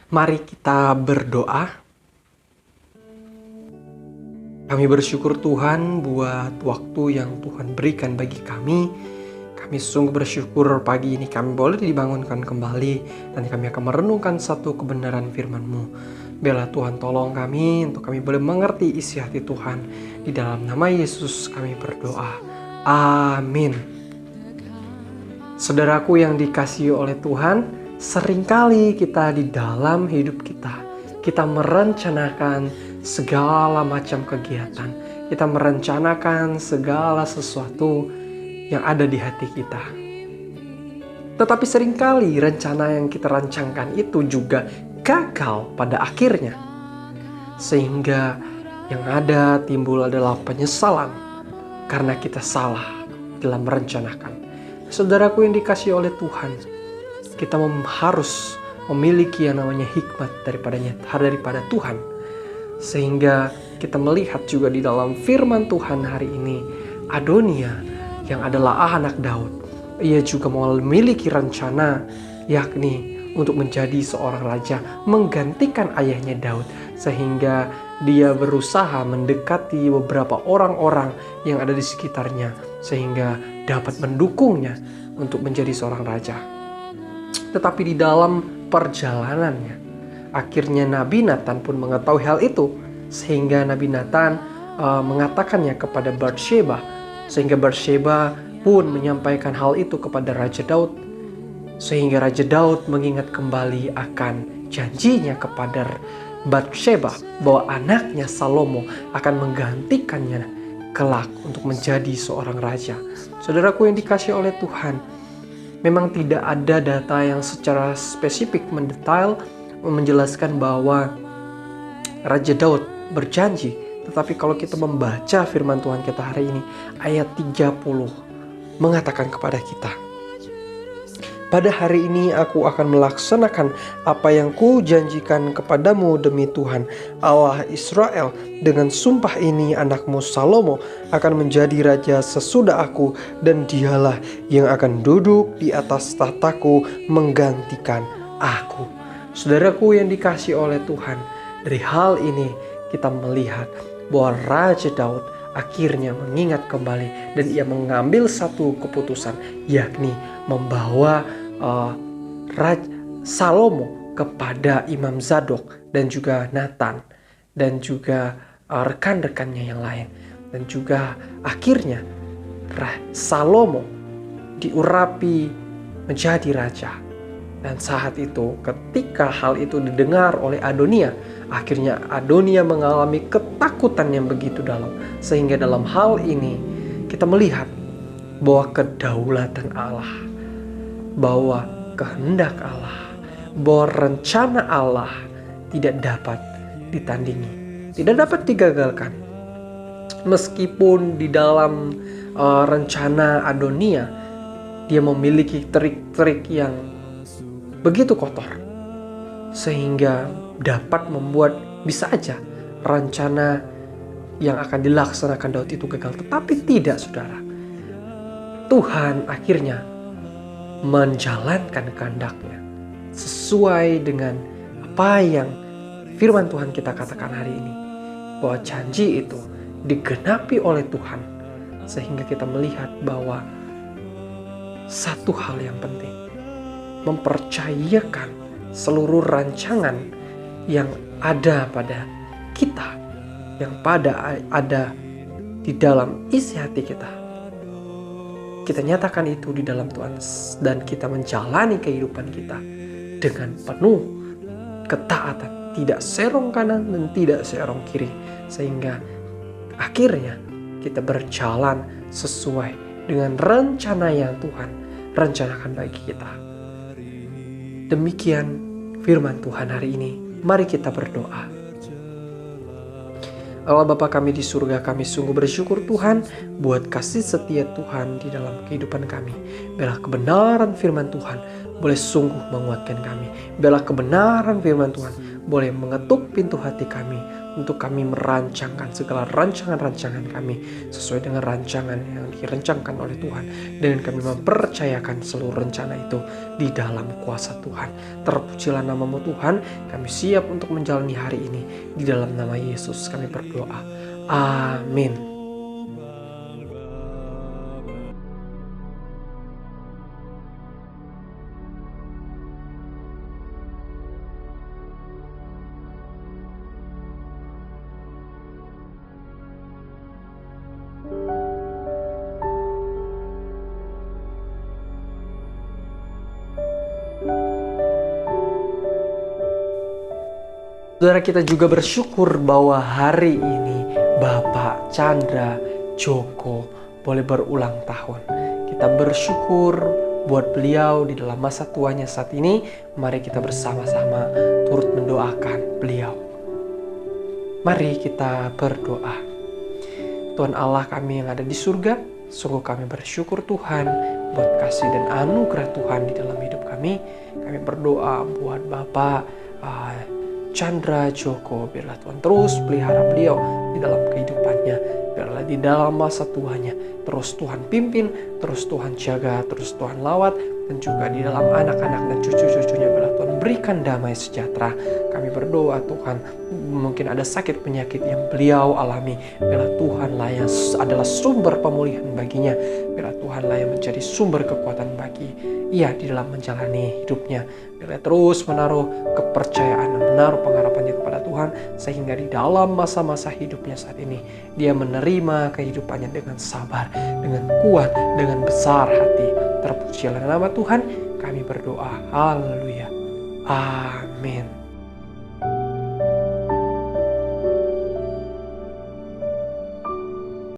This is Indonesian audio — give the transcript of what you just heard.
Mari kita berdoa. Kami bersyukur Tuhan buat waktu yang Tuhan berikan bagi kami. Kami sungguh bersyukur pagi ini kami boleh dibangunkan kembali dan kami akan merenungkan satu kebenaran firman-Mu. Biarlah Tuhan tolong kami untuk kami boleh mengerti isi hati Tuhan. Di dalam nama Yesus kami berdoa. Amin. Saudaraku yang dikasihi oleh Tuhan, seringkali kita di dalam hidup kita merencanakan segala macam kegiatan. Kita merencanakan segala sesuatu yang ada di hati kita. Tetapi seringkali rencana yang kita rancangkan itu juga gagal pada akhirnya. Sehingga yang ada timbul adalah penyesalan karena kita salah dalam merencanakan. Saudaraku yang dikasihi oleh Tuhan, kita harus memiliki yang namanya hikmat daripada Tuhan. Sehingga kita melihat juga di dalam firman Tuhan hari ini, Adonia yang adalah anak Daud, ia juga memiliki rencana, yakni untuk menjadi seorang raja, menggantikan ayahnya Daud. Sehingga dia berusaha mendekati beberapa orang-orang yang ada di sekitarnya, sehingga dapat mendukungnya untuk menjadi seorang raja. Tetapi di dalam perjalanannya, akhirnya Nabi Nathan pun mengetahui hal itu, sehingga Nabi Nathan mengatakannya kepada Batsheba, sehingga Batsheba pun menyampaikan hal itu kepada Raja Daud, sehingga Raja Daud mengingat kembali akan janjinya kepada Batsheba bahwa anaknya Salomo akan menggantikannya kelak untuk menjadi seorang raja. Saudaraku yang dikasihi oleh Tuhan, memang tidak ada data yang secara spesifik mendetail menjelaskan bahwa Raja Daud berjanji. Tetapi kalau kita membaca firman Tuhan kita hari ini, ayat 30 mengatakan kepada kita, pada hari ini aku akan melaksanakan apa yang ku janjikan kepadamu demi Tuhan Allah Israel. Dengan sumpah ini anakmu Salomo akan menjadi raja sesudah aku, dan dialah yang akan duduk di atas tahtaku menggantikan aku. Saudaraku yang dikasihi oleh Tuhan, dari hal ini kita melihat bahwa Raja Daud akhirnya mengingat kembali dan ia mengambil satu keputusan, yakni membawa Salomo kepada Imam Zadok dan juga Nathan dan juga rekan-rekannya yang lain. Dan juga akhirnya Salomo diurapi menjadi raja. Dan saat itu ketika hal itu didengar oleh Adonia, akhirnya Adonia mengalami ketakutan yang begitu dalam. Sehingga dalam hal ini kita melihat bahwa kedaulatan Allah, bahwa kehendak Allah, bahwa rencana Allah tidak dapat ditandingi, tidak dapat digagalkan. Meskipun di dalam rencana Adonia, dia memiliki trik-trik yang begitu kotor, sehingga dapat membuat bisa aja rencana yang akan dilaksanakan Daud itu gagal. Tetapi tidak, saudara. Tuhan akhirnya menjalankan kehendaknya sesuai dengan apa yang firman Tuhan kita katakan hari ini, bahwa janji itu digenapi oleh Tuhan. Sehingga kita melihat bahwa satu hal yang penting, mempercayakan seluruh rancangan yang ada pada kita, yang ada di dalam isi hati kita. Kita nyatakan itu di dalam Tuhan dan kita menjalani kehidupan kita dengan penuh ketaatan, tidak serong kanan dan tidak serong kiri, sehingga akhirnya kita berjalan sesuai dengan rencana yang Tuhan rencanakan bagi kita. Demikian firman Tuhan hari ini. Mari kita berdoa. Allah Bapa kami di surga, kami sungguh bersyukur Tuhan buat kasih setia Tuhan di dalam kehidupan kami. Biarlah kebenaran firman Tuhan boleh sungguh menguatkan kami. Biarlah kebenaran firman Tuhan boleh mengetuk pintu hati kami untuk kami merancangkan segala rancangan-rancangan kami sesuai dengan rancangan yang dirancangkan oleh Tuhan. Dan kami mempercayakan seluruh rencana itu di dalam kuasa Tuhan. Terpujilah nama-Mu Tuhan, kami siap untuk menjalani hari ini. Di dalam nama Yesus kami berdoa. Amin. Saudara, kita juga bersyukur bahwa hari ini Bapak Chandra Joko boleh berulang tahun. Kita bersyukur buat beliau di dalam masa tuanya saat ini. Mari kita bersama-sama turut mendoakan beliau. Mari kita berdoa. Tuhan Allah kami yang ada di surga, sungguh kami bersyukur Tuhan buat kasih dan anugerah Tuhan di dalam hidup kami. Kami berdoa buat Bapak Chandra Joko, biarlah Tuhan terus pelihara beliau di dalam kehidupannya, biarlah di dalam masa tuanya terus Tuhan pimpin, terus Tuhan jaga, terus Tuhan lawat, dan juga di dalam anak-anak dan cucu-cucunya biarlah Tuhan berikan damai sejahtera. Kami berdoa Tuhan, mungkin ada sakit penyakit yang beliau alami, biarlah Tuhanlah yang adalah sumber pemulihan baginya, biarlah Tuhanlah yang menjadi sumber kekuatan bagi ia di dalam menjalani hidupnya. Biarlah terus menaruh kepercayaan, menaruh pengharapannya kepada Tuhan, sehingga di dalam masa-masa hidupnya saat ini dia menerima kehidupannya dengan sabar, dengan kuat, dengan besar hati. Terpujilah nama Tuhan, kami berdoa. Haleluya. Amin.